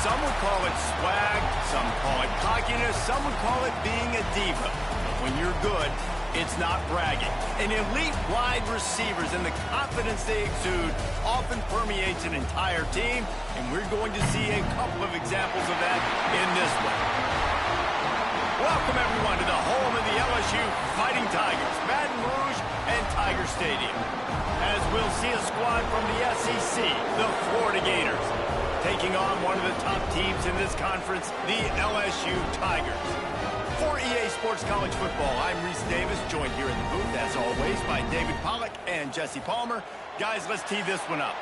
Some would call it swag, some call it cockiness, some would call it being a diva. When you're good, it's not bragging. And elite wide receivers and the confidence they exude often permeates an entire team, and we're going to see a couple of examples of that in this one. Welcome, everyone, to the home of the LSU Fighting Tigers, Baton Rouge and Tiger Stadium. As we'll see a squad from the SEC, the Florida Gators, taking on one of the top teams in this conference, the LSU Tigers. For EA Sports College Football, I'm Reese Davis, joined here in the booth, as always, by David Pollack and Jesse Palmer. Guys, let's tee this one up.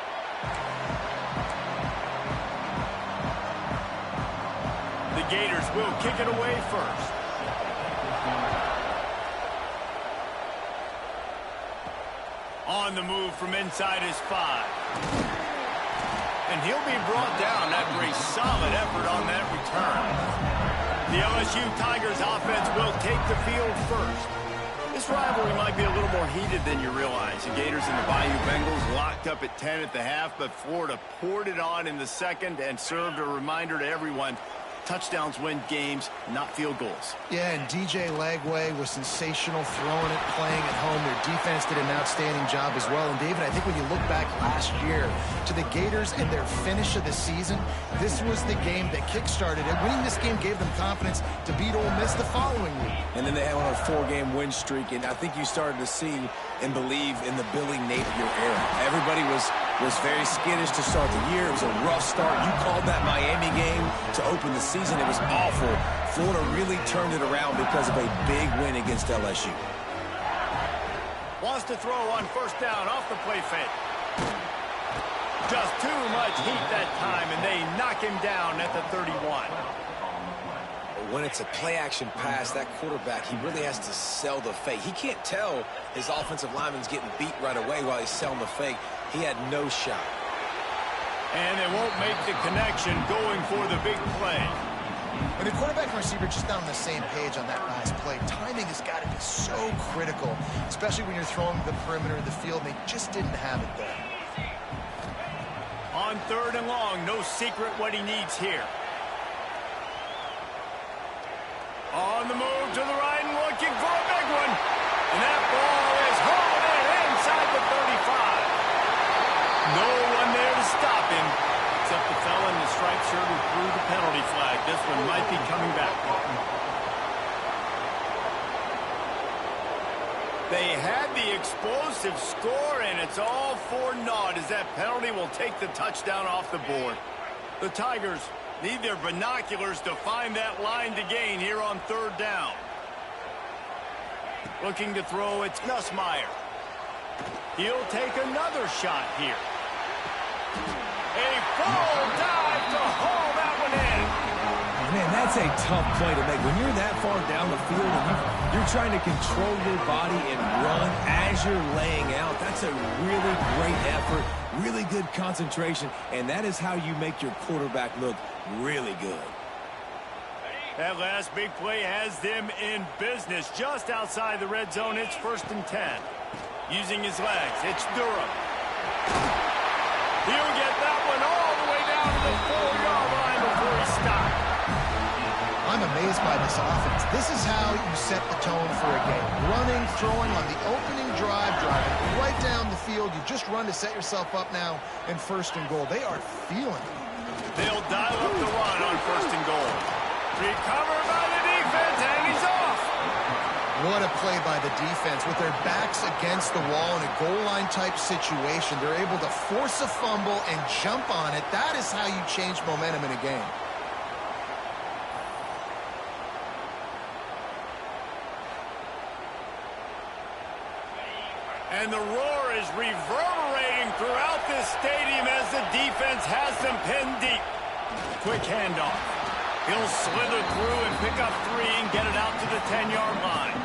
The Gators will kick it away first. On the move from inside his 5. And he'll be brought down after a solid effort on that return. The LSU Tigers offense will take the field first. This rivalry might be a little more heated than you realize. The Gators and the Bayou Bengals locked up at 10 at the half, but Florida poured it on in the second and served a reminder to everyone: touchdowns win games, not field goals. Yeah, and DJ Lagway was sensational throwing it, playing at home. Their defense did an outstanding job as well. And, David, I think when you look back last year to the Gators and their finish of the season, this was the game that kick-started it. Winning this game gave them confidence to beat Ole Miss the following week. And then they had on a 4-game win streak, and I think you started to see and believe in the Billy Napier era. Everybody was very skittish to start the year. It was a rough start. You called that Miami game to open the season. It was awful. Florida really turned it around because of a big win against LSU. Wants to throw on first down off the play fake. Just too much heat that time, and they knock him down at the 31. When it's a play-action pass, that quarterback, he really has to sell the fake. He can't tell his offensive lineman's getting beat right away while he's selling the fake. He had no shot. And they won't make the connection going for the big play. When the quarterback and receiver just not on the same page on that last play, timing has got to be so critical, especially when you're throwing the perimeter of the field. They just didn't have it there. On 3rd and long, no secret what he needs here. On the move to the right and looking for a big one. And that ball is hauled in inside the 35. No one there to stop him, except the fella in the striped shirt who threw the penalty flag. This one might be coming back. They had the explosive score, and it's all for naught as that penalty will take the touchdown off the board. The Tigers need their binoculars to find that line to gain here on 3rd down. Looking to throw, it's Nussmeier. He'll take another shot here. A full dive to haul that one That's a tough play to make. When you're that far down the field and you're trying to control your body and run as you're laying out, that's a really great effort, really good concentration, and that is how you make your quarterback look really good. That last big play has them in business. Just outside the red zone, it's 1st and 10. Using his legs, it's Durham. He'll get that one all the way down to the 4-yard line before he stopped. I'm amazed by this offense. This is how you set the tone for a game. Running, throwing on the opening drive, driving right down the field. You just run to set yourself up now in 1st and goal. They are feeling it. They'll dial up the run on 1st and goal. Recovered by the defense, and he's off. What a play by the defense. With their backs against the wall in a goal line type situation, they're able to force a fumble and jump on it. That is how you change momentum in a game. And the roar is reverberating throughout this stadium as the defense has them pinned deep. Quick handoff. He'll slither through and pick up 3 and get it out to the 10-yard line.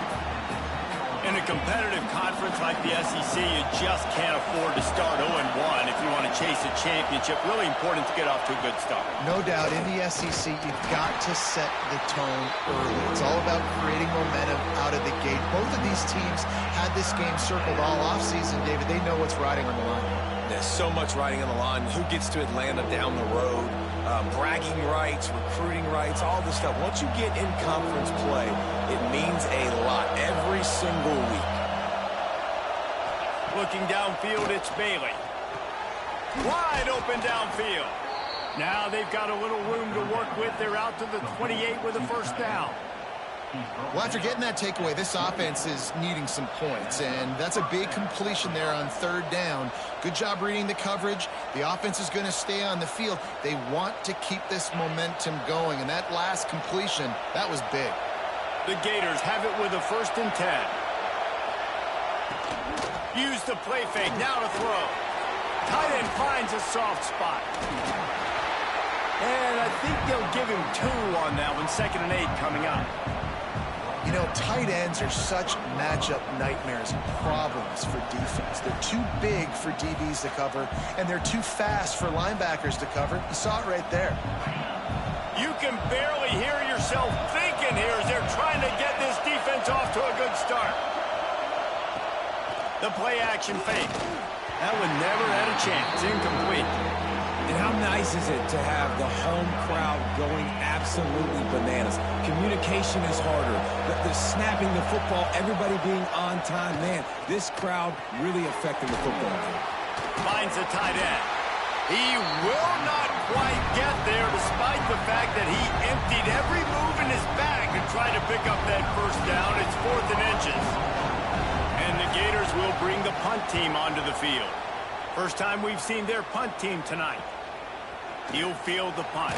In a competitive conference like the SEC, you just can't afford to start 0-1 if you want to chase a championship. Really important to get off to a good start. No doubt, in the SEC, you've got to set the tone early. It's all about creating momentum out of the gate. Both of these teams had this game circled all offseason, David. They know what's riding on the line. There's so much riding on the line. Who gets to Atlanta down the road? Bragging rights, recruiting rights, all this stuff. Once you get in conference play, it means a lot every single week. Looking downfield, it's Bailey. Wide open downfield. Now they've got a little room to work with. They're out to the 28 with a 1st down. Well, after getting that takeaway, this offense is needing some points, and that's a big completion there on 3rd down. Good job reading the coverage. The offense is going to stay on the field. They want to keep this momentum going, and that last completion, that was big. The Gators have it with a 1st and 10. Use the play fake, now to throw. Tight end finds a soft spot. And I think they'll give him 2 on that one. 2nd and 8 coming up. You know, tight ends are such matchup nightmares and problems for defense. They're too big for DBs to cover, and they're too fast for linebackers to cover. You saw it right there. You can barely hear yourself thinking here as they're trying to get this defense off to a good start. The play action fake. That one never had a chance. Incomplete. And how nice is it to have the home crowd going absolutely bananas? Communication is harder. The snapping the football, everybody being on time. Man, this crowd really affecting the football game. Finds a tight end. He will not quite get there despite the fact that he emptied every move in his bag to try to pick up that 1st down. It's 4th and inches. And the Gators will bring the punt team onto the field. First time we've seen their punt team tonight. He'll field the punt.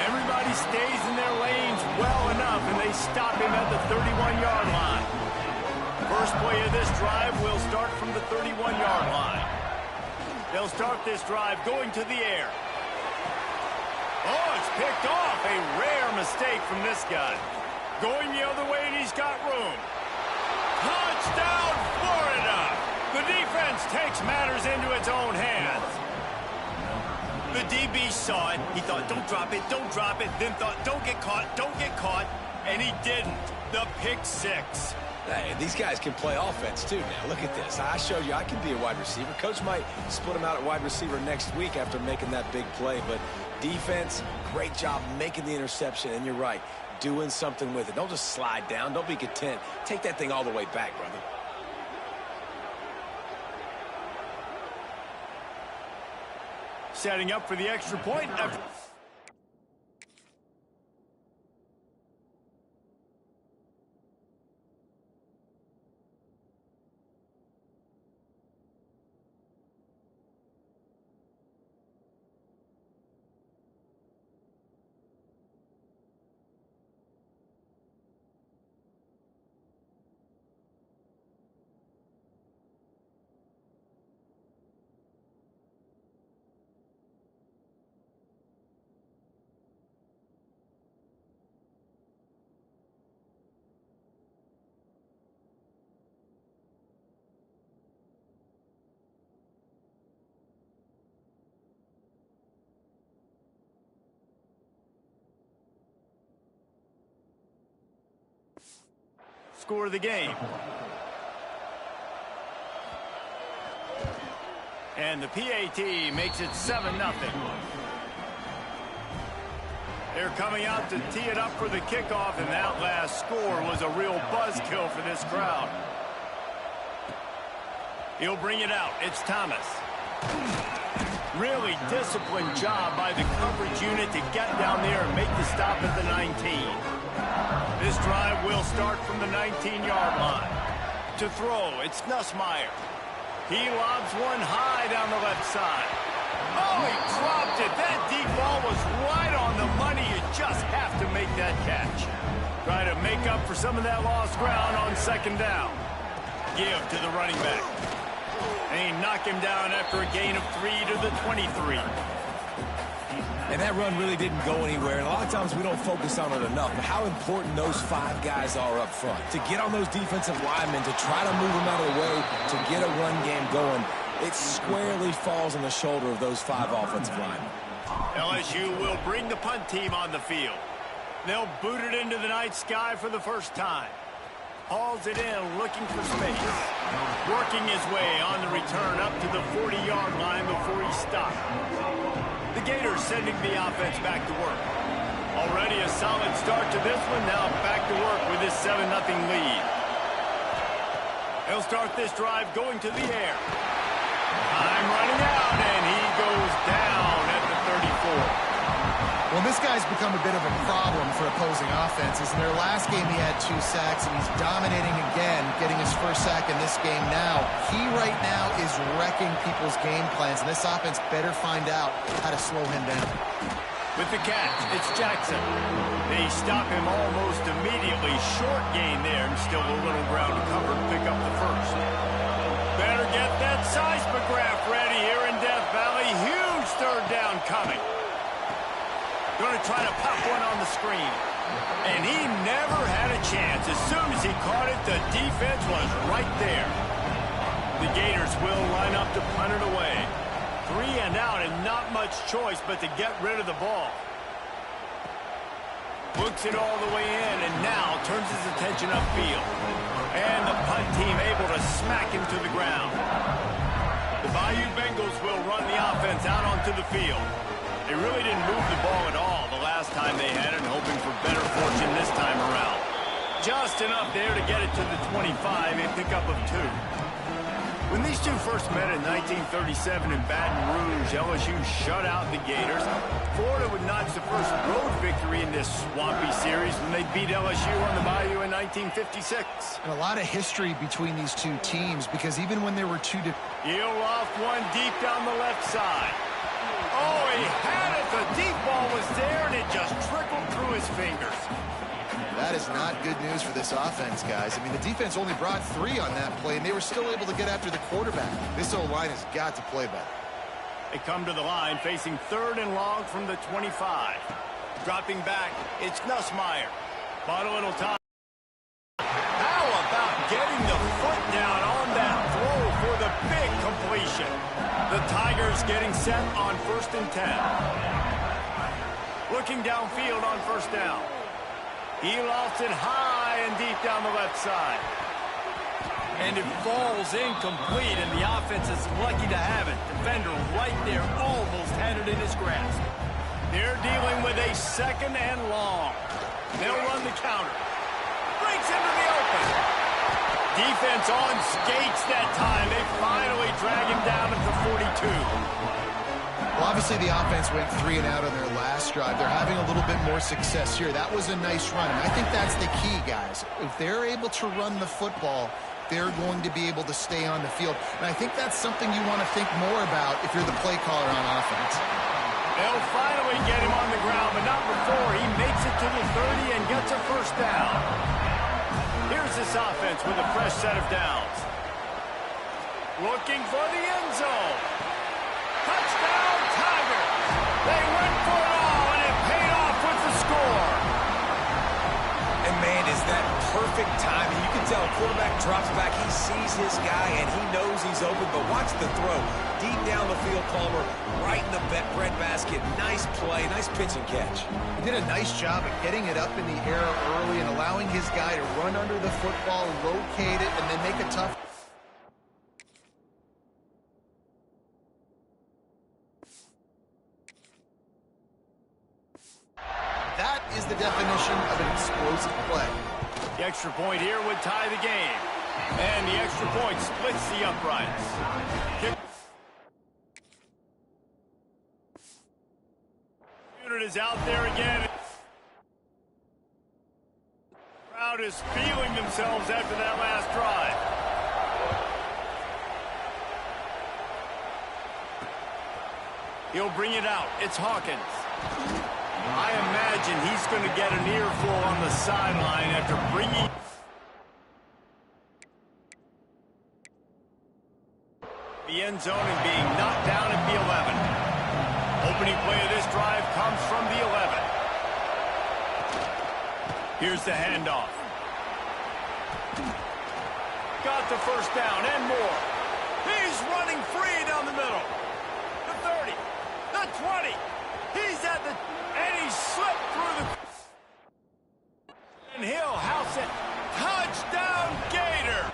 Everybody stays in their lanes well enough, and they stop him at the 31-yard line. First play of this drive will start from the 31-yard line. They'll start this drive going to the air. Oh, it's picked off. A rare mistake from this guy. Going the other way, and he's got room. Touchdown, Florida! The defense takes matters into its own hands. The DB saw it. He thought, don't drop it, then thought, don't get caught, and he didn't. The pick 6. Hey, these guys can play offense, too, now. Look at this. I showed you I can be a wide receiver. Coach might split him out at wide receiver next week after making that big play, but defense, great job making the interception, and you're right, doing something with it. Don't just slide down. Don't be content. Take that thing all the way back, brother. Setting up for the extra point. score of the game. And the PAT makes it 7-0. They're coming out to tee it up for the kickoff, and that last score was a real buzzkill for this crowd. He'll bring it out. It's Thomas. Really disciplined job by the coverage unit to get down there and make the stop at the 19. This drive will start from the 19-yard line. To throw, it's Nussmeier. He lobs one high down the left side. Oh, he dropped it. That deep ball was right on the money. You just have to make that catch. Try to make up for some of that lost ground on second down. Give to the running back. And he knocked him down after a gain of 3 to the 23. And that run really didn't go anywhere. And a lot of times we don't focus on it enough. But how important those 5 guys are up front. To get on those defensive linemen, to try to move them out of the way, to get a run game going, it squarely falls on the shoulder of those 5 offensive linemen. LSU will bring the punt team on the field. They'll boot it into the night sky for the first time. Hauls it in, looking for space. Working his way on the return up to the 40-yard line before he stopped. The Gators sending the offense back to work. Already a solid start to this one. Now back to work with this 7-0 lead. He'll start this drive going to the air. Time running out, and he goes down at the 34. Well, this guy's become a bit of a problem for opposing offenses. In their last game, he had 2 sacks, and he's dominating again, getting his first sack in this game now. He right now is wrecking people's game plans, and this offense better find out how to slow him down. With the catch, it's Jackson. They stop him almost immediately. Short gain there, and still a little ground to cover to pick up the first. Better get that seismograph ready here in Death Valley. Huge third down coming. Going to try to pop one on the screen. And he never had a chance. As soon as he caught it, the defense was right there. The Gators will line up to punt it away. 3 and out, and not much choice but to get rid of the ball. Books it all the way in, and now turns his attention upfield. And the punt team able to smack him to the ground. The Bayou Bengals will run the offense out onto the field. They really didn't move the ball at all the last time they had it, hoping for better fortune this time around. Just enough there to get it to the 25, a pickup of 2. When these two first met in 1937 in Baton Rouge, LSU shut out the Gators. Florida would notch the first road victory in this swampy series when they beat LSU on the Bayou in 1956. And a lot of history between these two teams, because even when there were two... He'll off one deep down the left side. Oh, he had it. The deep ball was there, and it just trickled through his fingers. That is not good news for this offense, guys. I mean, the defense only brought 3 on that play, and they were still able to get after the quarterback. This O-line has got to play better. They come to the line, facing 3rd and long from the 25. Dropping back, it's Nussmeier. Bought a little time. How about getting the foot down on that throw for the big completion? The Tigers getting set on 1st and 10. Looking downfield on 1st down. He lofts it high and deep down the left side. And it falls incomplete, and the offense is lucky to have it. Defender right there almost had it in his grasp. They're dealing with a 2nd and long. They'll run the counter. Breaks into the open. Defense on skates that time. They finally drag him down at the 42. Well, obviously the offense went 3 and out on their last drive. They're having a little bit more success here. That was a nice run, and I think that's the key, guys. If they're able to run the football, they're going to be able to stay on the field. And I think that's something you want to think more about if you're the play caller on offense. They'll finally get him on the ground, but not before he makes it to the 30 and gets a 1st down. Here's this offense with a fresh set of downs. Looking for the end zone. Touchdown, Tigers! They went for it all, and it paid off with the score. And, man, is that perfect timing. You can tell quarterback drops back. He sees his guy, and he knows he's open, but watch the throw. Deep down the field, Palmer, right in the breadbasket. Nice play, nice pitch and catch. He did a nice job of getting it up in the air early and allowing his guy to run under the football, locate it, and then make a tough... That is the definition of an explosive play. The extra point here would tie the game. And the extra point splits the uprights. Unit is out there again. The crowd is feeling themselves after that last drive. He'll bring it out. It's Hawkins. I imagine he's going to get an earful on the sideline after bringing... the end zone and being knocked down at the 11. Opening play of this drive comes from the 11. Here's the handoff. Got the first down and more. He's running free down the middle. The 30. The 20. He's at the... and he slipped through the... and he'll house it. Touchdown, Gator!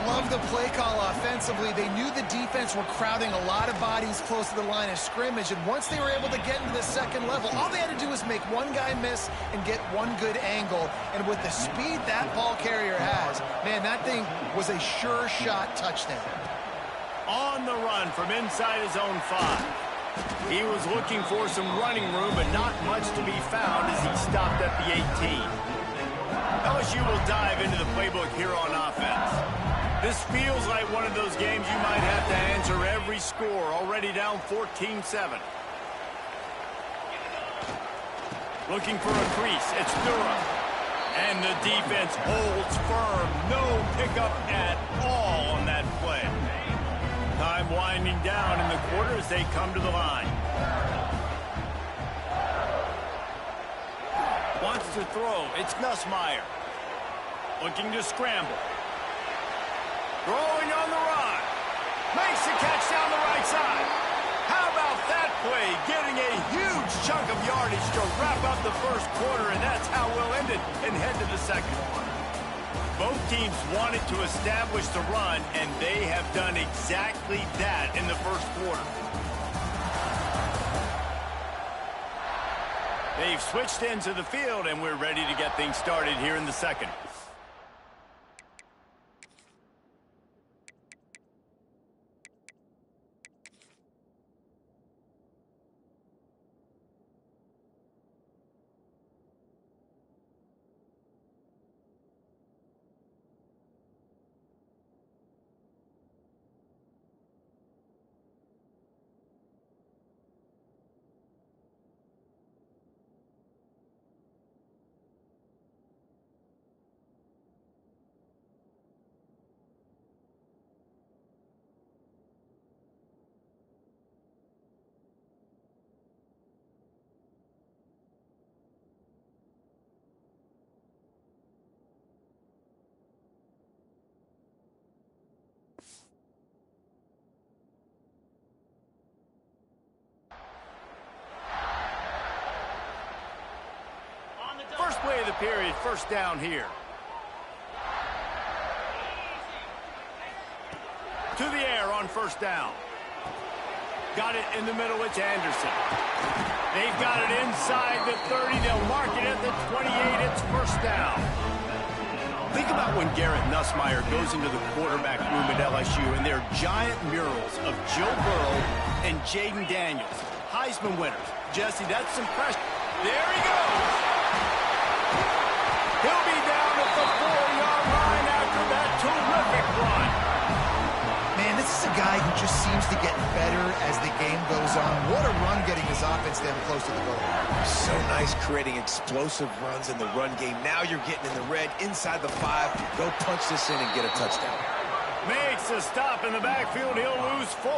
Love the play call offensively. They knew the defense were crowding a lot of bodies close to the line of scrimmage, and once they were able to get into the second level, all they had to do was make one guy miss and get one good angle. And with the speed that ball carrier has, man, that thing was a sure shot touchdown. On the run from inside his own 5. He was looking for some running room, but not much to be found as he stopped at the 18. LSU will dive into the playbook here on offense. This feels like one of those games you might have to answer every score, already down 14-7. Looking for a crease, it's Durham. And the defense holds firm. No pickup at all on that play. Time winding down in the quarter as they come to the line. Wants to throw. It's Nussmeier. Looking to scramble. Throwing on the run. Makes the catch down the right side. How about that play? Getting a huge chunk of yardage to wrap up the first quarter, and that's how we'll end it and head to the second one. Both teams wanted to establish the run, and they have done exactly that in the first quarter. They've switched into the field, and we're ready to get things started here in the second. First play of the period, first down here. To the air on first down. Got it in the middle, it's Anderson. They've got it inside the 30. They'll mark it at the 28. It's first down. Think about when Garrett Nussmeier goes into the quarterback room at LSU and there are giant murals of Joe Burrow and Jaden Daniels. Heisman winners. Jesse, that's some pressure. There he goes. He'll be down at the 4-yard line after that terrific run. Man, this is a guy who just seems to get better as the game goes on. What a run getting his offense down close to the goal. So nice creating explosive runs in the run game. Now you're getting in the red inside the 5. Go punch this in and get a touchdown. Makes a stop in the backfield. He'll lose 4.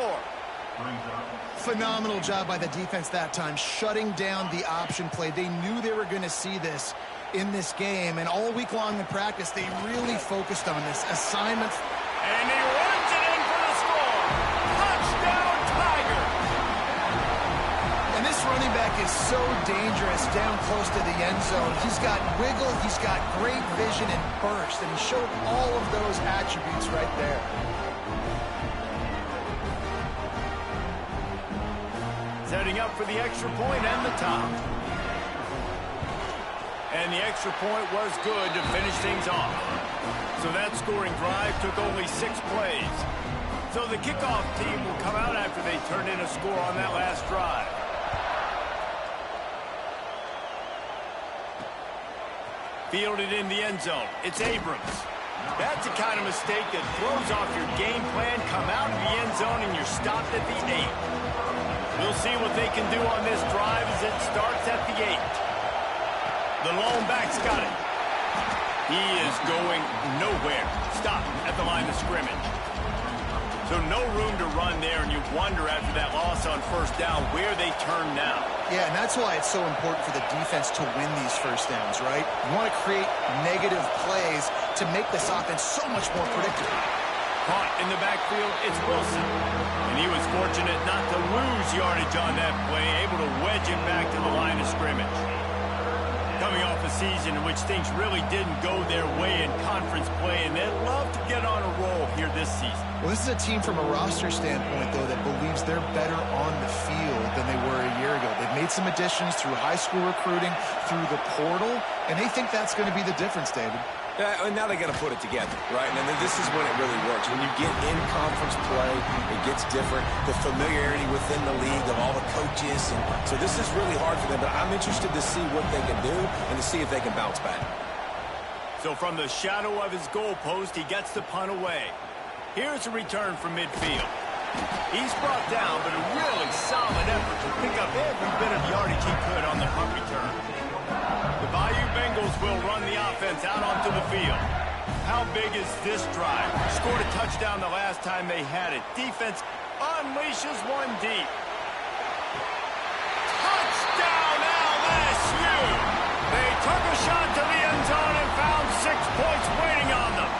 Phenomenal job by the defense that time, shutting down the option play. They knew they were going to see this in this game, and all week long in practice, they really focused on this assignment. And he runs it in for the score. Touchdown, Tiger! And this running back is so dangerous down close to the end zone. He's got wiggle, he's got great vision and burst, and he showed all of those attributes right there. Setting up for the extra point and the top. And the extra point was good to finish things off. So that scoring drive took only 6 plays. So the kickoff team will come out after they turned in a score on that last drive. Fielded in the end zone. It's Abrams. That's the kind of mistake that throws off your game plan. Come out of the end zone and you're stopped at the 8. We'll see what they can do on this drive as it starts at the 8. The lone back's got it. He is going nowhere. Stop at the line of scrimmage. So no room to run there, and you wonder after that loss on first down where they turn now. Yeah, and that's why it's so important for the defense to win these first downs, right? You want to create negative plays to make this offense so much more predictable. Caught in the backfield, it's Wilson. And he was fortunate not to lose yardage on that play, able to wedge it back to the line of scrimmage. Coming off a season in which things really didn't go their way in conference play, and they'd love to get on a roll here this season. Well, this is a team from a roster standpoint, though, that believes they're better on the field than they were a year ago. They've made some additions through high school recruiting, through the portal, and they think that's going to be the difference, David. And now they got to put it together, right? And then this is when it really works. When you get in conference play, it gets different. The familiarity within the league of all the coaches. And so this is really hard for them. But I'm interested to see what they can do and to see if they can bounce back. So from the shadow of his goalpost, he gets the punt away. Here's a return from midfield. He's brought down, but a really solid effort to pick up every bit of yardage he could on the punt return. The Bayou Bengals will run the offense out onto the field. How big is this drive? Scored a touchdown the last time they had it. Defense unleashes one deep. Touchdown LSU! They took a shot to the end zone and found 6 points waiting on them.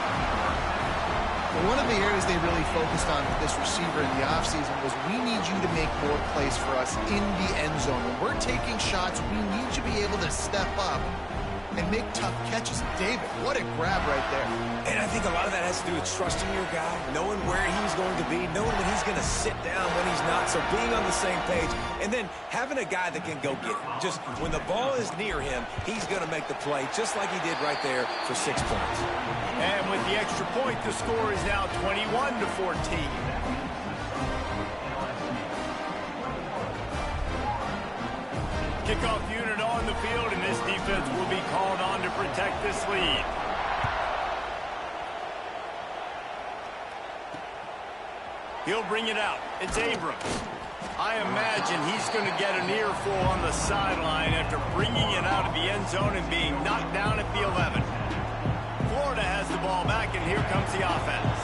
One of the areas they really focused on with this receiver in the offseason was we need you to make more plays for us in the end zone. When we're taking shots, we need you to be able to step up and make tough catches. David, what a grab right there. And I think a lot of that has to do with trusting your guy, knowing where he's going to be, knowing when he's going to sit down, when he's not. So being on the same page, and then having a guy that can go get it. Just when the ball is near him, he's going to make the play, just like he did right there for 6 points. And with the extra point, the score is now 21-14. Kickoff unit on the field, and this defense will be called on to protect this lead. He'll bring it out. It's Abrams. I imagine he's going to get an earful on the sideline after bringing it out of the end zone and being knocked down at the 11. Florida has the ball back, and here comes the offense.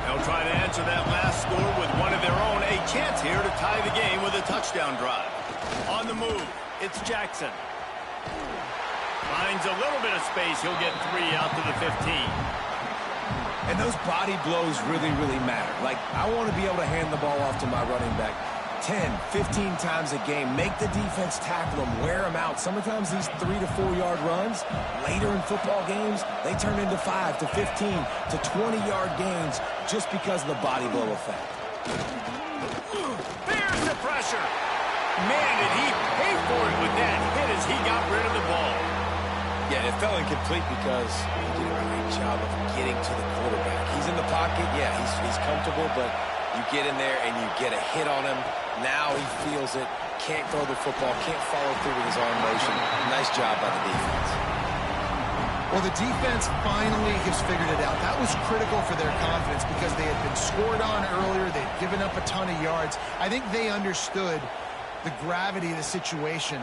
They'll try to answer that last score with one of their own. A chance here to tie the game with a touchdown drive. On the move, it's Jackson. Finds a little bit of space. He'll get 3 out to the 15. And those body blows really, really matter. Like, I want to be able to hand the ball off to my running back 10, 15 times a game. Make the defense tackle them, wear them out. Sometimes these 3 to 4 yard runs, later in football games, they turn into 5 to 15 to 20 yard gains just because of the body blow effect. There's the pressure. Man, did he pay for it with that hit as he got rid of the ball. Yeah, it fell incomplete because he did a great job of getting to the quarterback. He's in the pocket. Yeah, he's comfortable, but you get in there and you get a hit on him. Now he feels it, can't throw the football, can't follow through with his arm motion. Nice job by the defense. Well, the defense finally has figured it out. That was critical for their confidence because they had been scored on earlier. They'd given up a ton of yards. I think they understood the gravity of the situation.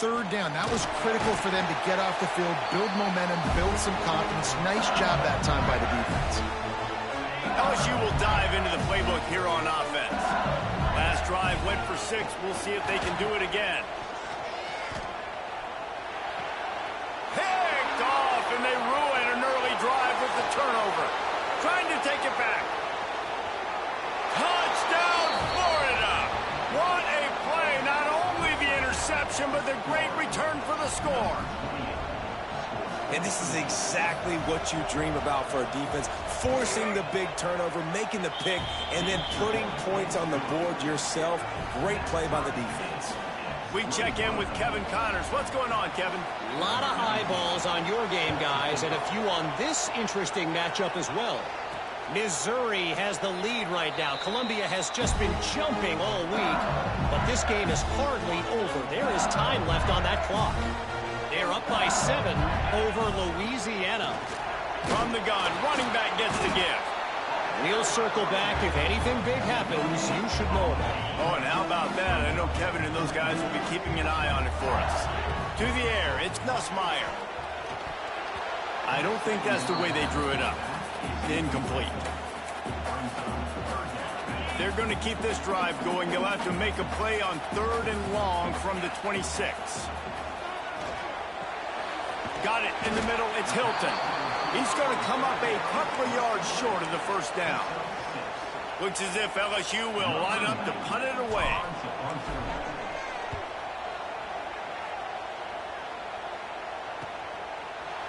Third down, that was critical for them to get off the field, build momentum, build some confidence. Nice job that time by the defense. LSU will dive into the playbook here on offense. drive went for 6. We'll see if they can do it again. Picked off, and they ruin an early drive with the turnover. Trying to take it back. Touchdown, Florida! What a play. Not only the interception, but the great return for the score. And this is exactly what you dream about for a defense. Forcing the big turnover, making the pick, and then putting points on the board yourself. Great play by the defense. We check in with Kevin Connors. What's going on, Kevin? A lot of eyeballs on your game, guys, and a few on this interesting matchup as well. Missouri has the lead right now. Columbia has just been jumping all week, but this game is hardly over. There is time left on that clock. They're up by 7 over Louisiana. From the gun, running back gets the give. We'll circle back. If anything big happens, you should know about it. Oh, and how about that? I know Kevin and those guys will be keeping an eye on it for us. To the air, it's Nussmeier. I don't think that's the way they drew it up. Incomplete. They're going to keep this drive going. They'll have to make a play on 3rd and long from the 26. Got it in the middle. It's Hilton. He's going to come up a couple of yards short of the first down. Looks as if LSU will line up to punt it away.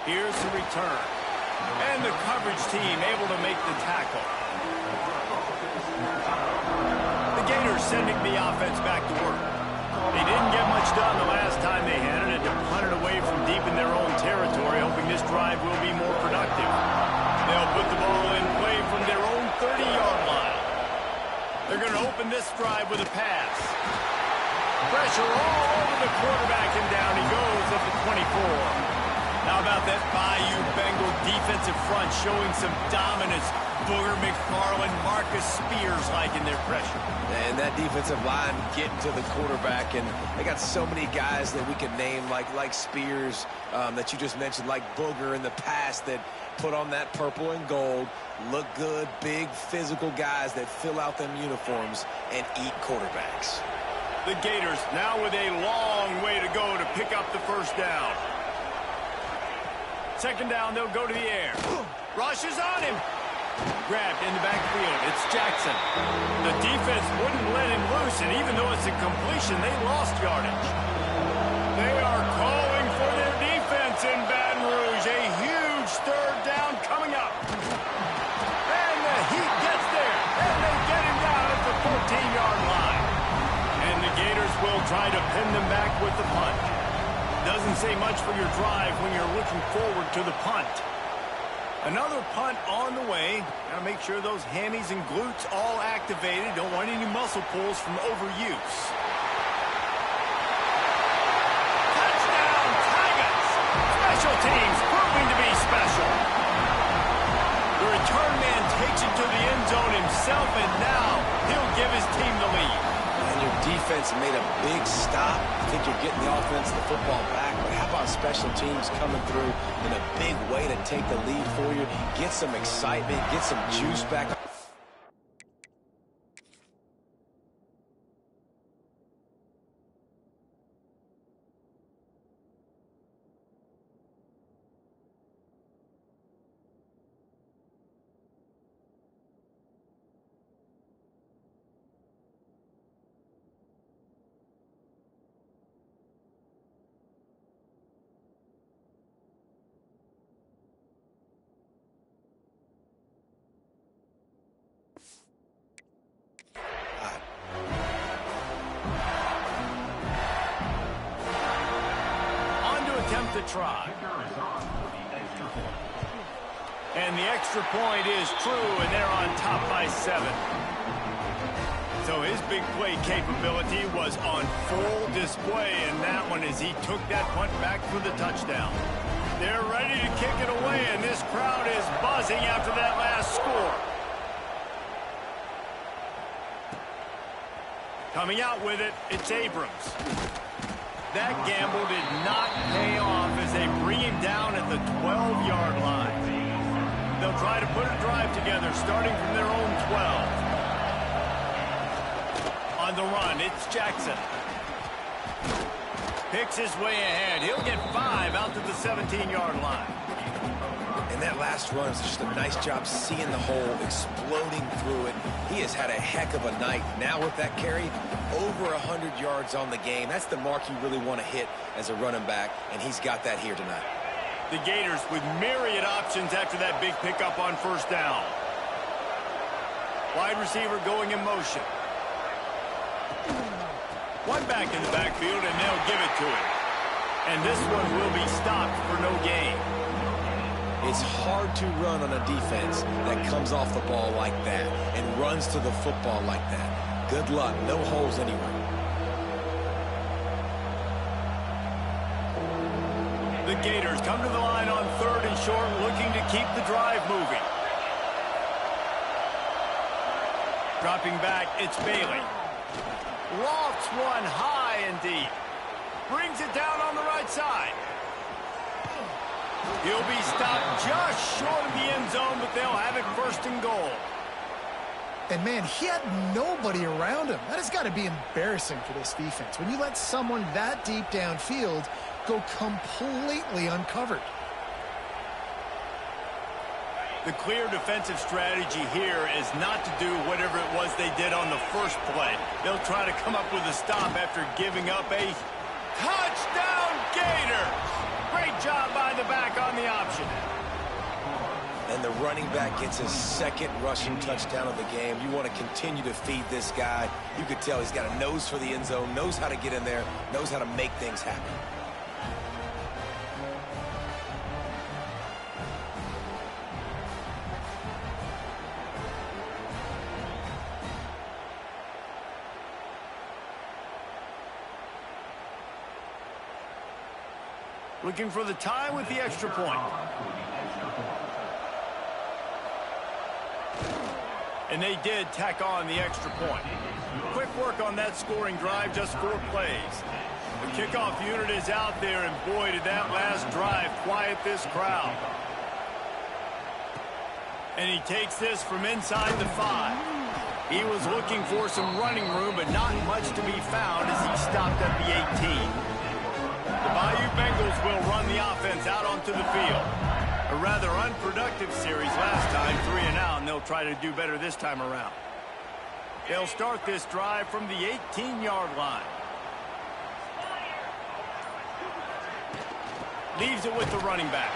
Here's the return. And the coverage team able to make the tackle. The Gators sending the offense back to work. They didn't get much done the last time they had it, and to punt it away from deep in their own territory, hoping this drive will be more productive. They'll put the ball in play from their own 30-yard line. They're going to open this drive with a pass. Pressure all over the quarterback, and down he goes at the 24. How about that Bayou Bengal defensive front showing some dominance? Booger McFarland, Marcus Spears liking their pressure. And that defensive line getting to the quarterback, and they got so many guys that we can name like Spears that you just mentioned, like Booger in the past that put on that purple and gold, look good, big physical guys that fill out them uniforms and eat quarterbacks. The Gators now with a long way to go to pick up the first down. Second down, they'll go to the air. Rush is on him. Grabbed in the backfield. It's Jackson. The defense wouldn't let him loose, and even though it's a completion, they lost yardage. They are calling for their defense in Baton Rouge. A huge 3rd down coming up. And the Heat gets there, and they get him down at the 14-yard line. And the Gators will try to pin them back with the punt. Doesn't say much for your drive when you're looking forward to the punt. Another punt on the way. Got to make sure those hammies and glutes all activated. Don't want any muscle pulls from overuse. Touchdown, Tigers! Special teams proving to be special. The return man takes it to the end zone himself, and now he'll give his team the lead. And your defense made a big stop. I think you're getting the offense, the football back. But how about special teams coming through in a big way to take the lead for you? Get some excitement, get some juice back. To try. And the extra point is true, and they're on top by 7. So his big play capability was on full display in that one as he took that punt back for the touchdown. They're ready to kick it away, and this crowd is buzzing after that last score. Coming out with it, it's Abrams. That gamble did not pay off as they bring him down at the 12-yard line. They'll try to put a drive together starting from their own 12. On On the run, it's Jackson. Picks his way ahead. He'll get 5 out to the 17-yard line. And that last run is just a nice job seeing the hole, exploding through it. He has had a heck of a night. Now with that carry, over 100 yards on the game. That's the mark you really want to hit as a running back, and he's got that here tonight. The Gators with myriad options after that big pickup on first down. Wide receiver going in motion. One back in the backfield, and they'll give it to him. And this one will be stopped for no gain. It's hard to run on a defense that comes off the ball like that and runs to the football like that. Good luck. No holes anywhere. The Gators come to the line on 3rd and short, looking to keep the drive moving. Dropping back, it's Bailey. Lofts one high and deep. Brings it down on the right side. He'll be stopped just short of the end zone, but they'll have it 1st and goal. And, man, he had nobody around him. That has got to be embarrassing for this defense. When you let someone that deep downfield go completely uncovered. The clear defensive strategy here is not to do whatever it was they did on the first play. They'll try to come up with a stop after giving up a touchdown Gators. Great job by the back on the option. And the running back gets his 2nd rushing touchdown of the game. You want to continue to feed this guy. You could tell he's got a nose for the end zone, knows how to get in there, knows how to make things happen. Looking for the tie with the extra point. And they did tack on the extra point. Quick work on that scoring drive, just 4 plays. The kickoff unit is out there, and boy, did that last drive quiet this crowd. And he takes this from inside the 5. He was looking for some running room, but not much to be found as he stopped at the 18. The Bayou Bengals will run the offense out onto the field. A rather unproductive series last time, 3 and out, and they'll try to do better this time around. They'll start this drive from the 18-yard line. Leaves it with the running back.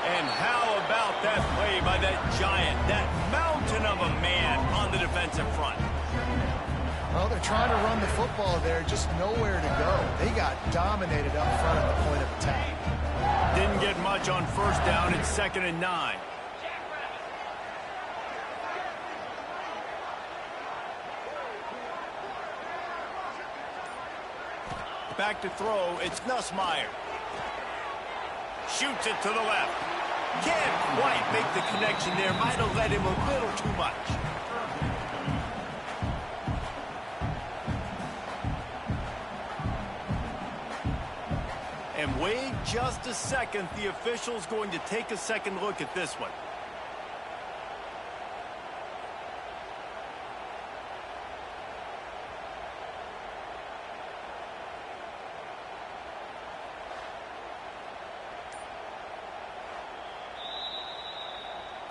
And how about that play by that giant, that mountain of a man on the defensive front? Well, they're trying to run the football there, just nowhere to go. They got dominated up front at the point of attack. Didn't get much on first down. It's 2nd and 9. Back to throw. It's Nussmeier. Shoots it to the left. Can't quite make the connection there. Might have led him a little too much. And wait just a second. The official's going to take a second look at this one.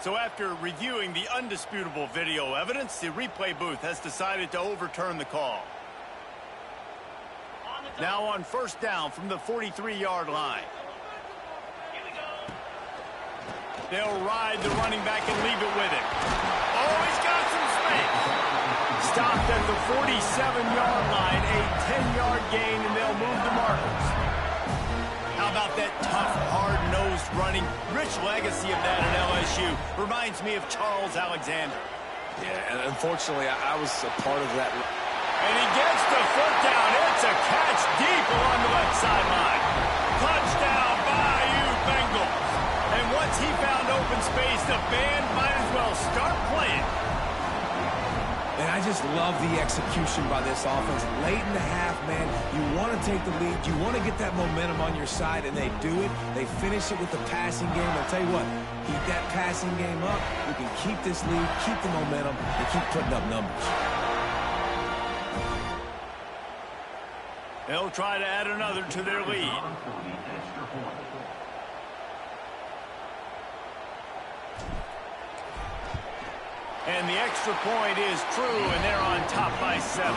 So after reviewing the undisputable video evidence, the replay booth has decided to overturn the call. Now on first down from the 43-yard line. They'll ride the running back and leave it with him. Oh, he's got some space. Stopped at the 47-yard line, a 10-yard gain, and they'll move the markers. How about that tough, hard-nosed running? Rich legacy of that at LSU. Reminds me of Charles Alexander. Yeah, and unfortunately, I was a part of that. And he gets the foot down. It's a catch deep along the left sideline. Touchdown, Bayou Bengals. And once he found open space, the band might as well start playing. And I just love the execution by this offense. Late in the half, man, you want to take the lead. You want to get that momentum on your side, and they do it. They finish it with the passing game. I'll tell you what, keep that passing game up. You can keep this lead, keep the momentum, and keep putting up numbers. They'll try to add another to their lead. And the extra point is true, and they're on top by 7.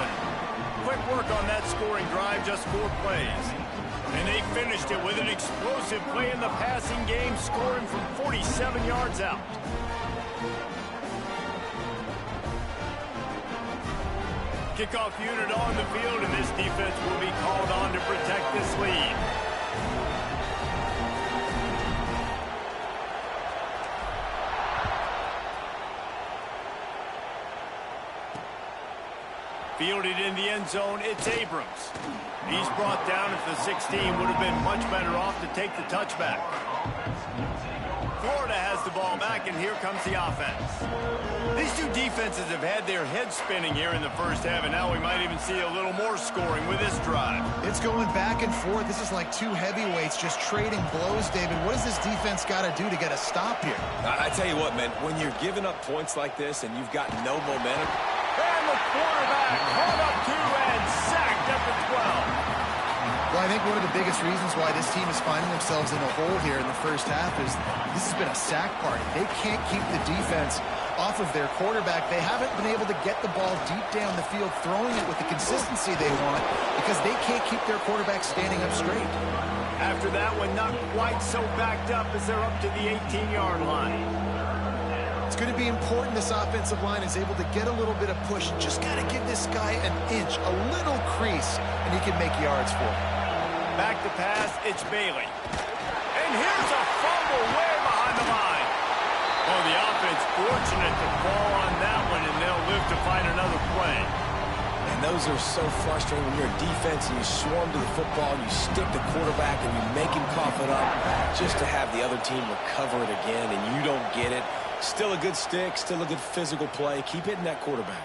Quick work on that scoring drive, just 4 plays. And they finished it with an explosive play in the passing game, scoring from 47 yards out. Kickoff unit on the field, and this defense will be called on to protect this lead. Fielded in the end zone, it's Abrams. He's brought down at the 16, would have been much better off to take the touchback. Florida has the ball back, and here comes the offense. These two defenses have had their heads spinning here in the first half, and now we might even see a little more scoring with this drive. It's going back and forth. This is like two heavyweights just trading blows, David. What does this defense got to do to get a stop here? I tell you what, man, when you're giving up points like this and you've got no momentum. And the quarterback caught up 2 and sacked at the 12. Well, I think one of the biggest reasons why this team is finding themselves in a hole here in the first half is this has been a sack party. They can't keep the defense off of their quarterback. They haven't been able to get the ball deep down the field, throwing it with the consistency they want because they can't keep their quarterback standing up straight. After that one, not quite so backed up as they're up to the 18-yard line. It's going to be important this offensive line is able to get a little bit of push. Just got to give this guy an inch, a little crease, and he can make yards for it. Back to pass, it's Bailey. And here's a fumble way behind the line. Oh, the offense fortunate to fall on that one, and they'll live to find another play. And those are so frustrating when you're a defense and you swarm to the football, and you stick the quarterback, and you make him cough it up just to have the other team recover it again, and you don't get it. Still a good stick, still a good physical play. Keep hitting that quarterback.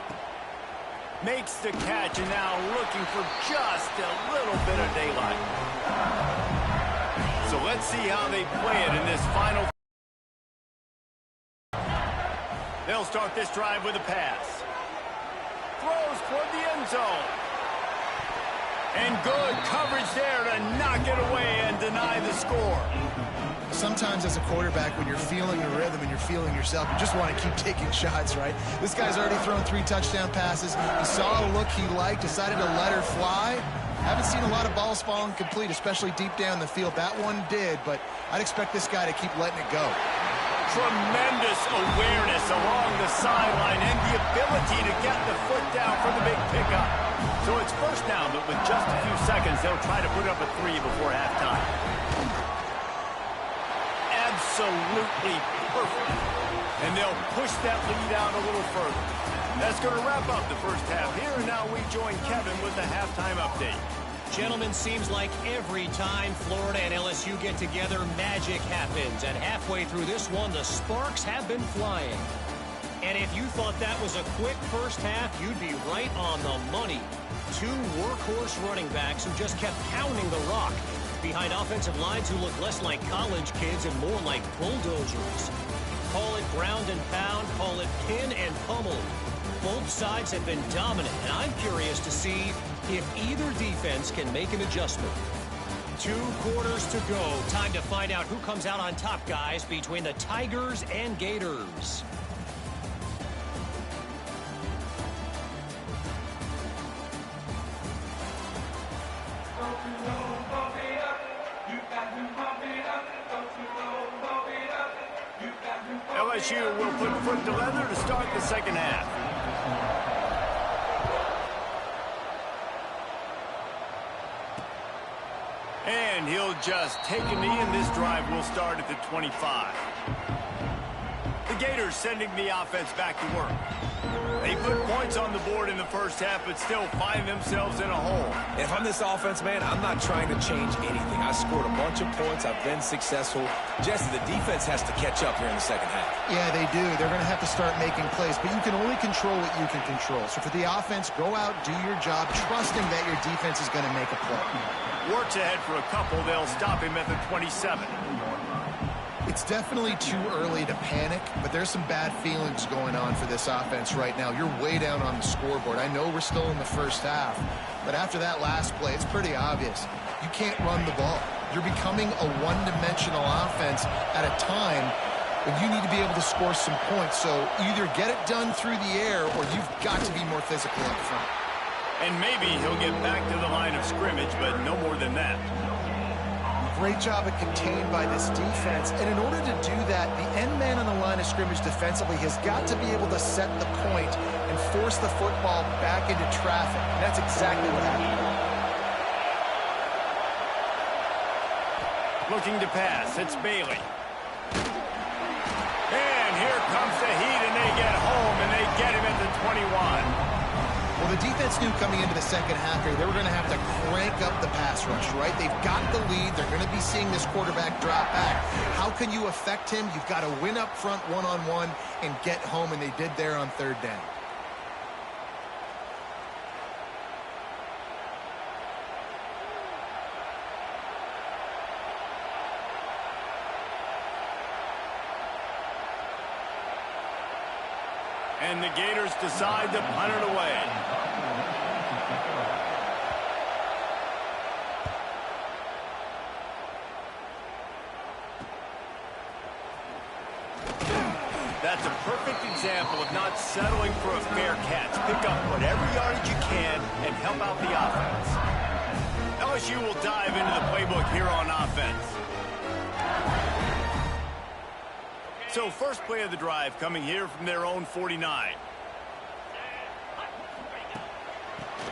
Makes the catch, and now looking for just a little bit of daylight. So let's see how they play it in this final. They'll start this drive with a pass. Throws toward the end zone. And good coverage there to knock it away and deny the score. Sometimes as a quarterback, when you're feeling the rhythm and you're feeling yourself, you just want to keep taking shots, right? This guy's already thrown 3 touchdown passes. He saw a look he liked, decided to let her fly. Haven't seen a lot of balls falling complete, especially deep down the field. That one did, but I'd expect this guy to keep letting it go. Tremendous awareness along the sideline and the ability to get the foot down for the big pickup. So it's first down, but with just a few seconds, they'll try to put up a 3 before halftime. Absolutely perfect. And they'll push that lead out a little further. That's going to wrap up the first half here, and now we join Kevin with the halftime update. Gentlemen, seems like every time Florida and LSU get together, magic happens. And halfway through this one, the sparks have been flying. And if you thought that was a quick first half, you'd be right on the money. 2 workhorse running backs who just kept pounding the rock behind offensive lines who look less like college kids and more like bulldozers. Call it ground and pound, call it pin and pummel. Both sides have been dominant, and I'm curious to see if either defense can make an adjustment. 2 quarters to go. Time to find out who comes out on top, guys, between the Tigers and Gators. LSU will put foot to leather to start the second half. And he'll just take a knee, and this drive will start at the 25. The Gators sending the offense back to work. They put points on the board in the first half, but still find themselves in a hole. If I'm this offense, man, I'm not trying to change anything. I scored a bunch of points. I've been successful. Jesse, the defense has to catch up here in the second half. Yeah, they do. They're going to have to start making plays, but you can only control what you can control. So for the offense, go out, do your job, trusting that your defense is going to make a play. Works ahead for a couple. They'll stop him at the 27. The It's definitely too early to panic, but there's some bad feelings going on for this offense right now. You're way down on the scoreboard. I know we're still in the first half, but after that last play, it's pretty obvious. You can't run the ball. You're becoming a one-dimensional offense at a time when you need to be able to score some points. So either get it done through the air or you've got to be more physical up front. And maybe he'll get back to the line of scrimmage, but no more than that. Great job of contained by this defense. And in order to do that, the end man on the line of scrimmage defensively has got to be able to set the point and force the football back into traffic. And that's exactly what happened. Looking to pass. It's Bailey. And here comes the heat, and they get home, and they get him at the 21. Well, the defense knew coming into the second half here they were going to have to crank up the pass rush, right? They've got the lead. They're going to be seeing this quarterback drop back. How can you affect him? You've got to win up front one-on-one and get home, and they did there on third down. And the Gators decide to punt it away. That's a perfect example of not settling for a fair catch. Pick up whatever yardage you can and help out the offense. LSU will dive into the playbook here on offense. So first play of the drive coming here from their own 49.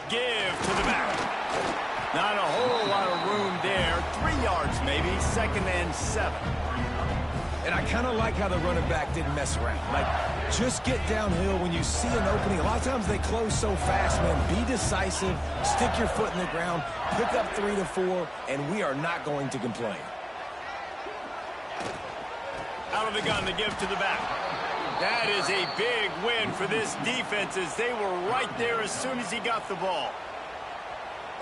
Give to the back. Not a whole lot of room there. 3 yards maybe, 2nd and 7. And I kind of like how the running back didn't mess around. Like, just get downhill when you see an opening. A lot of times they close so fast, man. Be decisive, stick your foot in the ground, pick up 3 to 4, and we are not going to complain. Out of the gun to give to the back. That is a big win for this defense as they were right there as soon as he got the ball.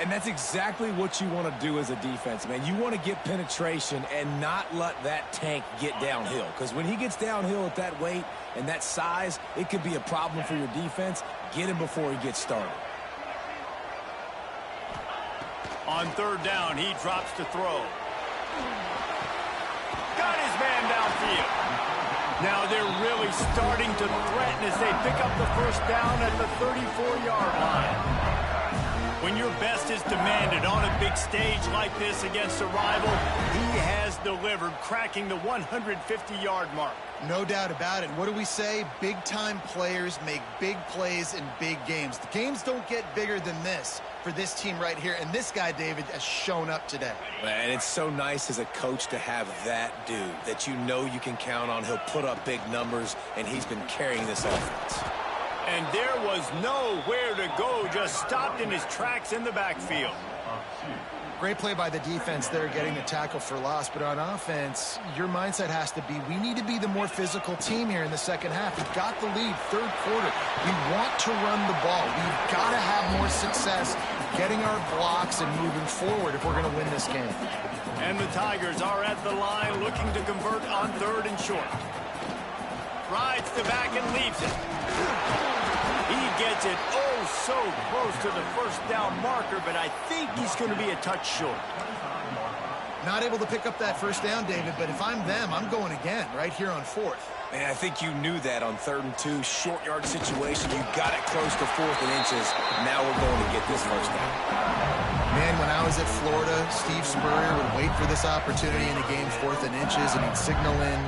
And that's exactly what you want to do as a defense, man. You want to get penetration and not let that tank get downhill. Because when he gets downhill at that weight and that size, it could be a problem for your defense. Get him before he gets started. On third down, he drops to throw. Got his man downfield. Now they're really starting to threaten as they pick up the first down at the 34-yard line. When your best is demanded on a big stage like this against a rival, he has delivered, cracking the 150-yard mark. No doubt about it. What do we say? Big-time players make big plays in big games. The games don't get bigger than this for this team right here, and this guy, David, has shown up today. And it's so nice as a coach to have that dude that you know you can count on. He'll put up big numbers, and he's been carrying this offense. And there was nowhere to go, just stopped in his tracks in the backfield. Great play by the defense there, getting the tackle for loss. But on offense, your mindset has to be, we need to be the more physical team here in the second half. We've got the lead, third quarter. We want to run the ball. We've got to have more success getting our blocks and moving forward if we're going to win this game. And the Tigers are at the line looking to convert on third and short. Rides the back and leaves it. He gets it so close to the first down marker, but I think he's going to be a touch short. Not able to pick up that first down, David, but if I'm them, I'm going again right here on fourth. Man, I think you knew that on 3rd and 2, short yard situation. You got it close to 4th and inches. Now we're going to get this first down. Man, when I was at Florida, Steve Spurrier would wait for this opportunity in a game 4th and inches, and he'd signal in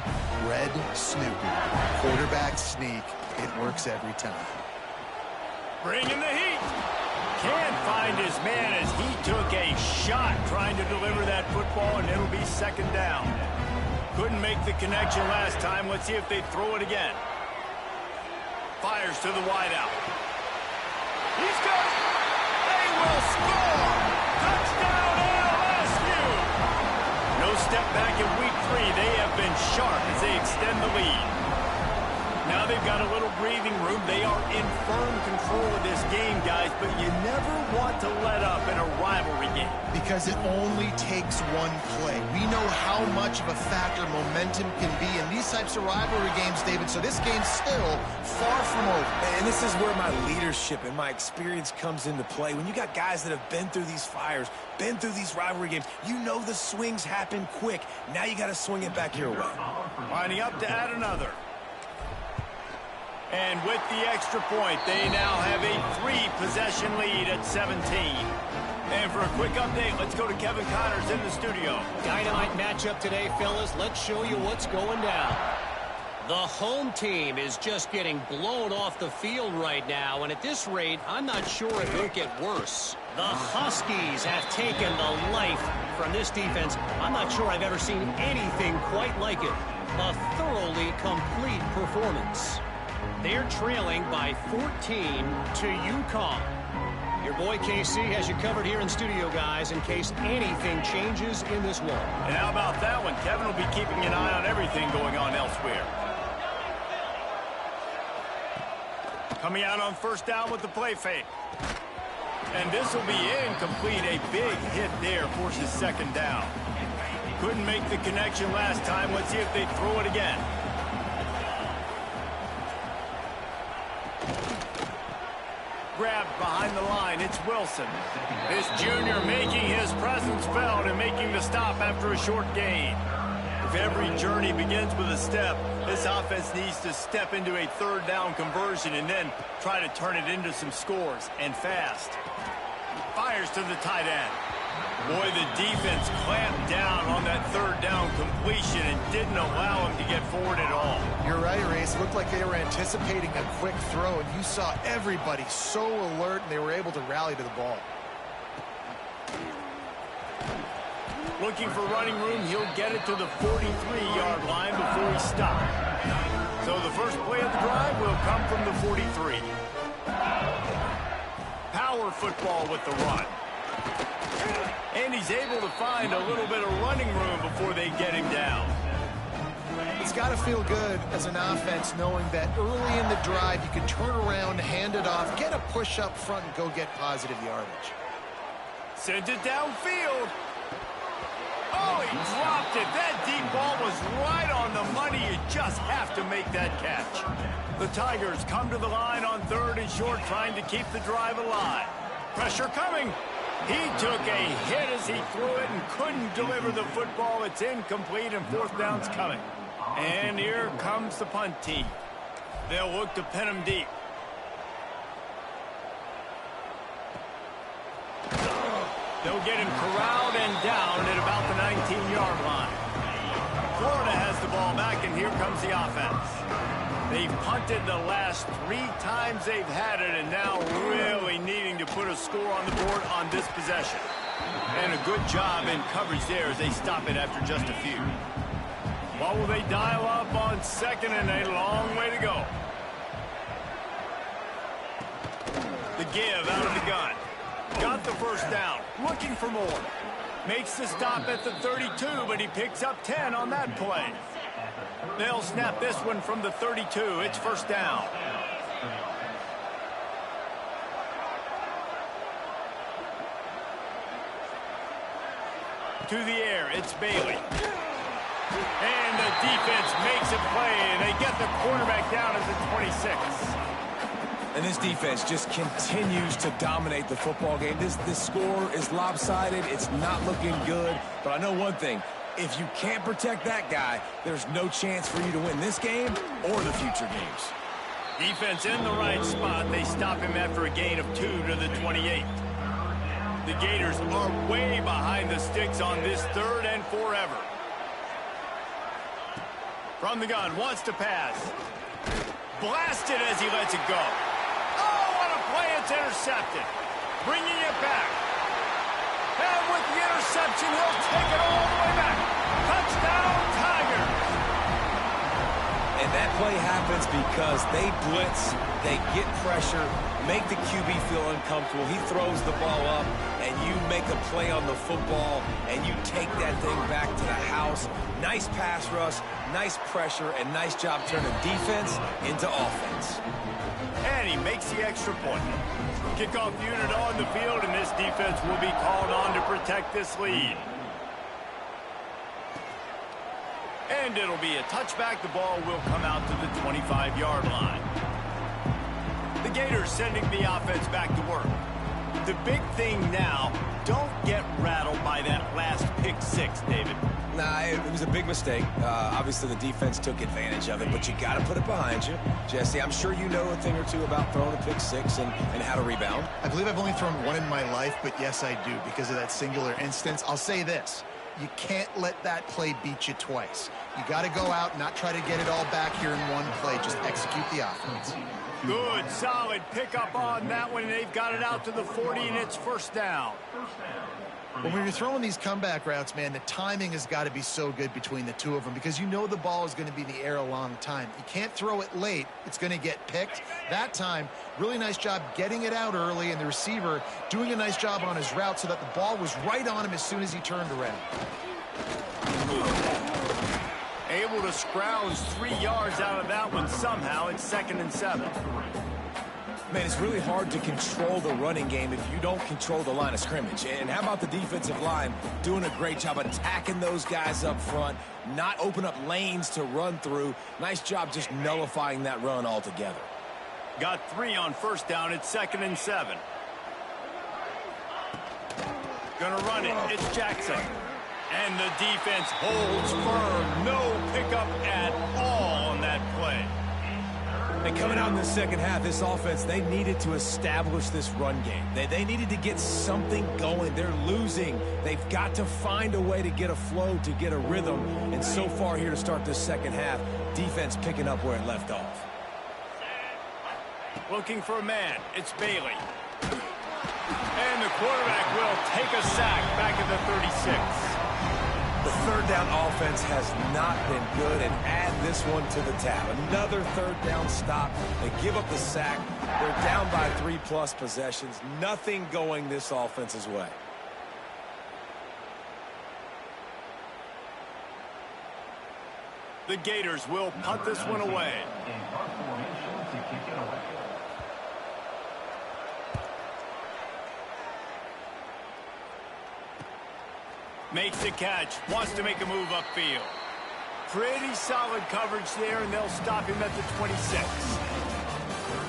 red Snoopy. Quarterback sneak. It works every time. Bringing the heat. Can't find his man as he took a shot trying to deliver that football, and it'll be 2nd down. Couldn't make the connection last time. Let's see if they throw it again. Fires to the wideout. He's got it. They will score. Touchdown LSU. No step back in week 3. They have been sharp as they extend the lead. Now they've got a little breathing room. They are in firm control of this game, guys, but you never want to let up in a rivalry game. Because it only takes one play. We know how much of a factor momentum can be in these types of rivalry games, David, so this game's still far from over. And this is where my leadership and my experience comes into play. When you got guys that have been through these fires, been through these rivalry games, you know the swings happen quick. Now you got to swing it back your way. Lining up to add another. And with the extra point, they now have a 3-possession lead at 17. And for a quick update, let's go to Kevin Connors in the studio. Dynamite matchup today, fellas. Let's show you what's going down. The home team is just getting blown off the field right now, and at this rate, I'm not sure it won't get worse. The Huskies have taken the life from this defense. I'm not sure I've ever seen anything quite like it. A thoroughly complete performance. They're trailing by 14 to UConn. Your boy KC has you covered here in studio, guys, in case anything changes in this one. And how about that one? Kevin will be keeping an eye on everything going on elsewhere. Coming out on first down with the play fake. And this will be incomplete. A big hit there forces second down. Couldn't make the connection last time. Let's see if they throw it again. Grabbed behind the line, it's Wilson. This junior making his presence felt and making the stop after a short gain. If every journey begins with a step, this offense needs to step into a third down conversion and then try to turn it into some scores, and fast. Fires to the tight end. Boy, the defense clamped down on that third down completion and didn't allow him to get forward at all. You're right, Race. It looked like they were anticipating a quick throw, and you saw everybody so alert, and they were able to rally to the ball. Looking for running room, he'll get it to the 43-yard line before he stops. So the first play of the drive will come from the 43. Power football with the run. And he's able to find a little bit of running room before they get him down. It's got to feel good as an offense knowing that early in the drive you can turn around, hand it off, get a push up front, and go get positive yardage. Sends it downfield. Oh, he dropped it. That deep ball was right on the money. You just have to make that catch. The Tigers come to the line on third and short, trying to keep the drive alive. Pressure coming. He took a hit as he threw it and couldn't deliver the football. It's incomplete and fourth down's coming. And here comes the punt team. They'll look to pin him deep. They'll get him corralled and down at about the 19-yard line. Florida has the ball back, and here comes the offense. They've punted the last 3 times they've had it, and now really needing to put a score on the board on this possession. And a good job in coverage there as they stop it after just a few. What will they dial up on second, and a long way to go. The give out of the gun. Got the first down. Looking for more. Makes the stop at the 32, but he picks up 10 on that play. They'll snap this one from the 32. It's first down. To the air, it's Bailey. And the defense makes a play, and they get the quarterback down as a 26. And this defense just continues to dominate the football game. This score is lopsided. It's not looking good. But I know one thing. If you can't protect that guy, there's no chance for you to win this game or the future games. Defense in the right spot. They stop him after a gain of 2 to the 28. The Gators are way behind the sticks on this third and forever. From the gun, wants to pass. Blasted as he lets it go. Oh, what a play. It's intercepted. Bringing it back. And with the interception, he'll take it all the way back. Touchdown, Tigers. And that play happens because they blitz, they get pressure, make the QB feel uncomfortable. He throws the ball up, and you make a play on the football, and you take that thing back to the house. Nice pass rush, nice pressure, and nice job turning defense into offense. And he makes the extra point. Kickoff unit on the field, and this defense will be called on to protect this lead. And it'll be a touchback. The ball will come out to the 25-yard line. The Gators sending the offense back to work. The big thing now, don't get rattled by that last pick six, David. Nah, it was a big mistake. Obviously, the defense took advantage of it, but you got to put it behind you. Jesse, I'm sure you know a thing or two about throwing a pick six and how to rebound. I believe I've only thrown one in my life, but yes, I do because of that singular instance. I'll say this. You can't let that play beat you twice. You got to go out, not try to get it all back here in one play. Just execute the offense. Good, solid pickup on that one. They've got it out to the 40, and it's first down. When you're throwing these comeback routes, man, the timing has got to be so good between the two of them because you know the ball is going to be in the air a long time. You can't throw it late. It's going to get picked. That time, really nice job getting it out early, and the receiver doing a nice job on his route so that the ball was right on him as soon as he turned around. Able to scrounge 3 yards out of that one somehow. It's 2nd and 7. Man, it's really hard to control the running game if you don't control the line of scrimmage. And how about the defensive line doing a great job attacking those guys up front, not open up lanes to run through. Nice job just nullifying that run altogether. Got 3 on first down. It's 2nd and 7. Gonna run it. It's Jackson. And the defense holds firm. No pickup at all on that play. And coming out in the second half, this offense, they needed to establish this run game. They needed to get something going. They're losing. They've got to find a way to get a flow, to get a rhythm. And so far here to start this second half, defense picking up where it left off. Looking for a man. It's Bailey. And the quarterback will take a sack back at the 36. The third down offense has not been good, and add this one to the tab. Another third down stop. They give up the sack. They're down by 3+ possessions. Nothing going this offense's way. The Gators will punt this one away. Makes the catch, wants to make a move upfield. Pretty solid coverage there, and they'll stop him at the 26.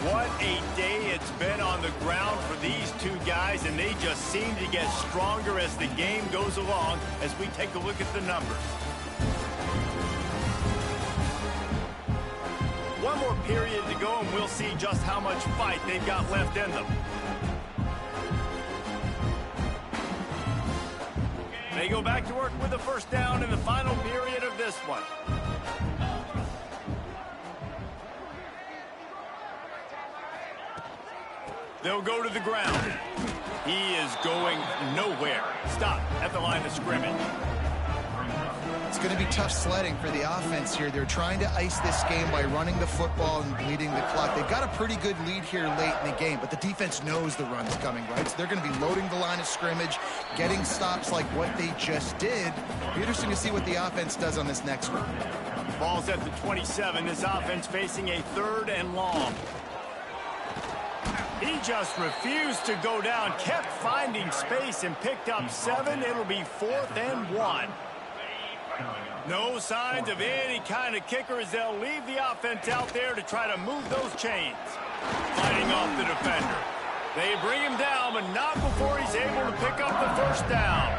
What a day it's been on the ground for these two guys, and they just seem to get stronger as the game goes along as we take a look at the numbers. One more period to go, and we'll see just how much fight they've got left in them. They go back to work with a first down in the final period of this one. They'll go to the ground. He is going nowhere. Stop at the line of scrimmage. It's going to be tough sledding for the offense here. They're trying to ice this game by running the football and bleeding the clock. They've got a pretty good lead here late in the game, but the defense knows the run's coming, right? So they're going to be loading the line of scrimmage, getting stops like what they just did. It'll be interesting to see what the offense does on this next one. Ball's at the 27. This offense facing a 3rd and long. He just refused to go down, kept finding space and picked up 7. It'll be 4th and 1. No signs of any kind of kicker as they'll leave the offense out there to try to move those chains. Fighting off the defender. They bring him down, but not before he's able to pick up the first down.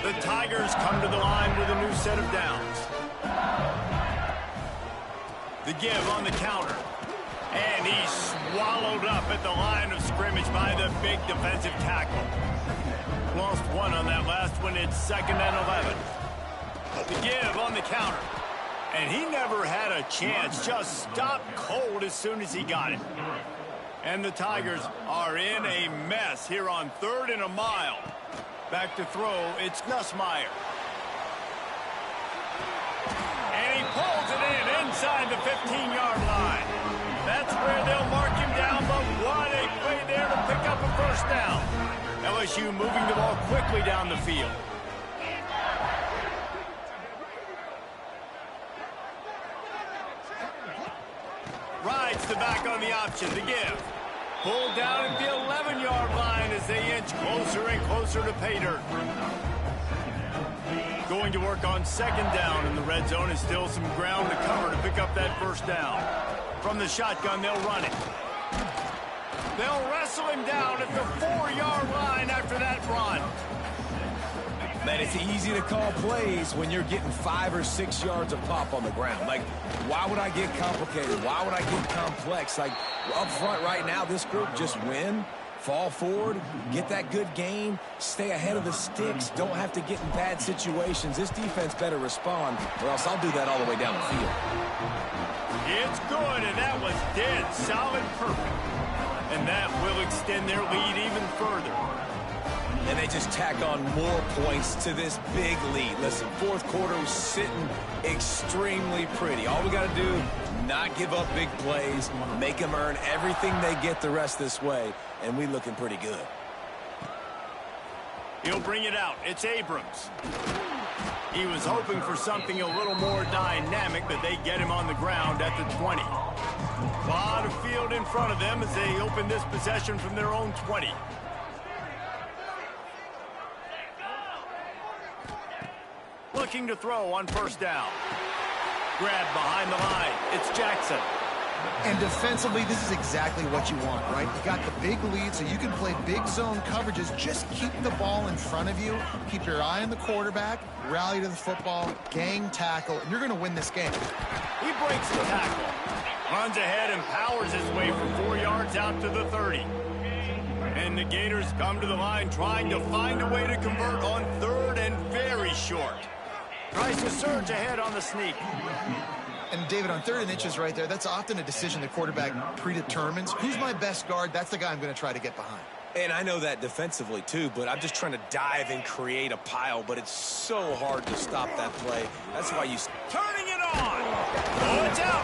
The Tigers come to the line with a new set of downs. The give on the counter. And he's swallowed up at the line of scrimmage by the big defensive tackle. Lost 1 on that last one. It's 2nd and 11. The give on the counter. And he never had a chance. Just stopped cold as soon as he got it. And the Tigers are in a mess here on 3rd and a mile. Back to throw, it's Nussmeier. And he pulls it in inside the 15-yard line. That's where they'll mark him down, but what a play there to pick up a first down. LSU moving the ball quickly down the field. Rides the back on the option to give. Pulled down at the 11-yard line as they inch closer and closer to pay dirt. Going to work on second down in the red zone, and still some ground to cover to pick up that first down. From the shotgun, they'll run it. They'll wrestle him down at the 4-yard line after that run. Man, it's easy to call plays when you're getting 5 or 6 yards of pop on the ground. Like, why would I get complicated? Why would I get complex? Like, up front right now, this group just win, fall forward, get that good gain, stay ahead of the sticks, don't have to get in bad situations. This defense better respond, or else I'll do that all the way down the field. It's good, and that was dead solid perfect. And that will extend their lead even further. And they just tack on more points to this big lead. Listen, fourth quarter was sitting extremely pretty. All we got to do, not give up big plays, make them earn everything they get the rest this way, and we looking pretty good. He'll bring it out. It's Abrams. He was hoping for something a little more dynamic, but they get him on the ground at the 20. A lot of field in front of them as they open this possession from their own 20. Looking to throw on first down. Grab behind the line. It's Jackson. And defensively, this is exactly what you want, right? You got the big lead, so you can play big zone coverages. Just keep the ball in front of you. Keep your eye on the quarterback. Rally to the football. Gang tackle. And you're going to win this game. He breaks the tackle. Runs ahead and powers his way for 4 yards out to the 30. And the Gators come to the line trying to find a way to convert on third and very short. Tries to surge ahead on the sneak. And, David, on third and inches right there, that's often a decision the quarterback predetermines. Who's my best guard? That's the guy I'm going to try to get behind. And I know that defensively, too, but I'm just trying to dive and create a pile, but it's so hard to stop that play. That's why you... Turning it on! Oh, it's out!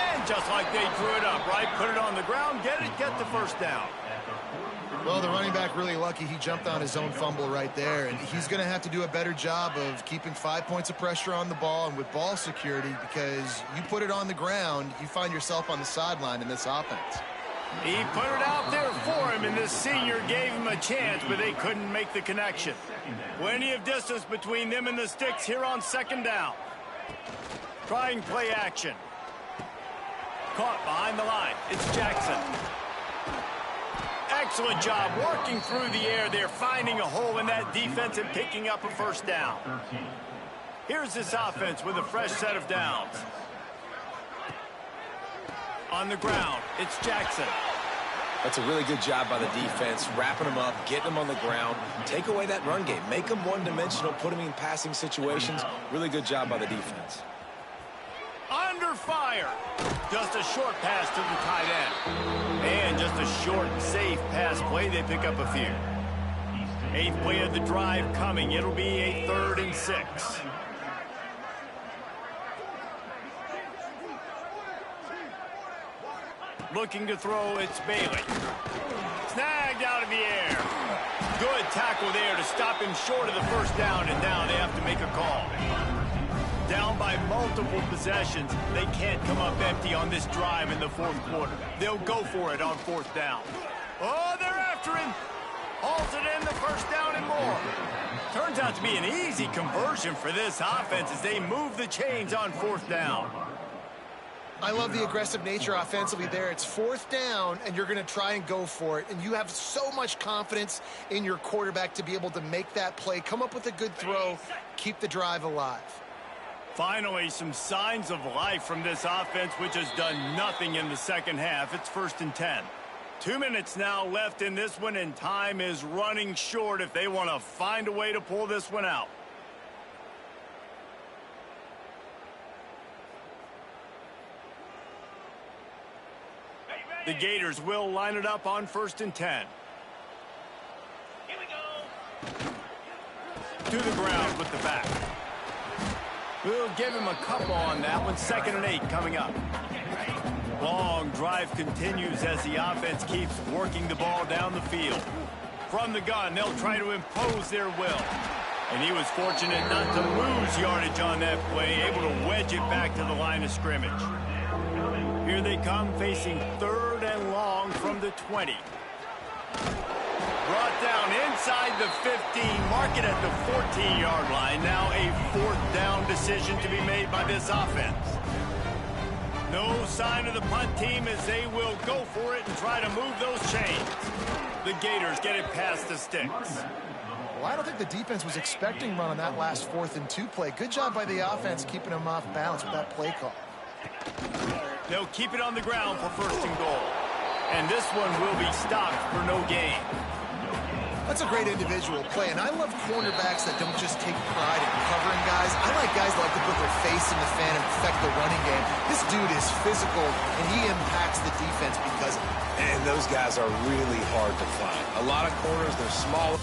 And just like they drew it up, right? Put it on the ground, get the first down. Well, the running back really lucky. He jumped on his own fumble right there, and he's going to have to do a better job of keeping 5 points of pressure on the ball and with ball security, because you put it on the ground, you find yourself on the sideline in this offense. He put it out there for him, and the senior gave him a chance, but they couldn't make the connection. Plenty of distance between them and the sticks here on second down. Trying play action. Caught behind the line. It's Jackson. Excellent job working through the air there, finding a hole in that defense and picking up a first down. Here's this offense with a fresh set of downs. On the ground, it's Jackson. That's a really good job by the defense, wrapping them up, getting them on the ground. Take away that run game. Make them one-dimensional, put them in passing situations. Really good job by the defense. Under fire. Just a short pass to the tight end. And just a short, safe pass play. They pick up a few. 8th play of the drive coming. It'll be a 3rd and 6. Looking to throw, it's Bailey. Snagged out of the air. Good tackle there to stop him short of the first down, and now they have to make a call. Down by multiple possessions, they can't come up empty on this drive in the 4th quarter. They'll go for it on 4th down. Oh, they're after him. Hauls it in, the first down and more. Turns out to be an easy conversion for this offense as they move the chains on 4th down. I love the aggressive nature offensively there. It's 4th down, and you're going to try and go for it. And you have so much confidence in your quarterback to be able to make that play, come up with a good throw, keep the drive alive. Finally, some signs of life from this offense, which has done nothing in the second half. It's 1st and 10. 2 minutes now left in this one, and time is running short if they want to find a way to pull this one out. The Gators will line it up on 1st and 10. Here we go. To the ground with the back. We'll give him a couple on that one. 2nd and 8 coming up. Long drive continues as the offense keeps working the ball down the field. From the gun, they'll try to impose their will. And he was fortunate not to lose yardage on that play, able to wedge it back to the line of scrimmage. Here they come, facing 3rd and long from the 20. Brought down inside the 15, mark it at the 14-yard line. Now a 4th down decision to be made by this offense. No sign of the punt team as they will go for it and try to move those chains. The Gators get it past the sticks. Well, I don't think the defense was expecting run on that last 4th and 2 play. Good job by the offense keeping them off balance with that play call. They'll keep it on the ground for 1st and goal. And this one will be stopped for no gain. That's a great individual play, and I love cornerbacks that don't just take pride in covering guys. I like guys that like to put their face in the fan and affect the running game. This dude is physical, and he impacts the defense because of it. And those guys are really hard to find. A lot of corners, they're small.